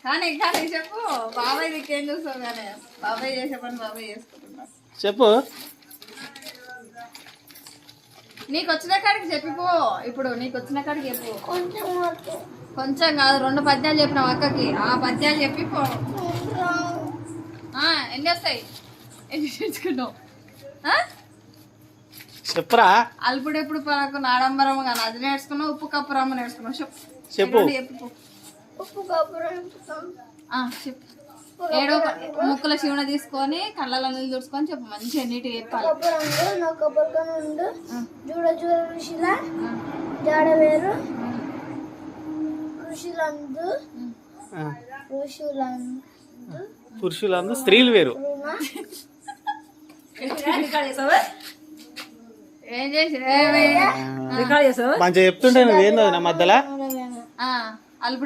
కానీ కానీ చెప్పు బాబాయ్ దిక్కేం చూస్తావు కానీ బాబాయ్ చేసే పని బాబాయ్ చేసుకుంటున్నా చెప్పు. నీకు వచ్చిన కాడికి చెప్పిపో. ఇప్పుడు నీకు వచ్చిన కాడికి చెప్పు. కొంచెం కాదు 2 పద్యాలు చెప్పినావు అక్కకి. ఆ పద్యాలు చెప్పిపో. ఎన్ని వస్తాయి? ఎన్ని నేర్చుకున్నావు? చెప్పురా. అల్పుడెప్పుడు పరకు నాడంబరం కానీ అది నేర్చుకున్నావు. ఉప్పు కప్పు రమ్మ నేర్చుకున్నావు. చెప్పు. చెప్పు. చెప్పు. ఏడో ముక్కుల శివుని తీసుకొని కళ్ళలో నీళ్ళు తుడుచుకొని చెప్పు. మంచిగా నీట్గా చెప్పాలి. పురుషులందు స్త్రీలు వేరు. ఏం చేసి మంచిగా చెప్తుంటే నువ్వేందో నా మధ్యలో అల్పుడు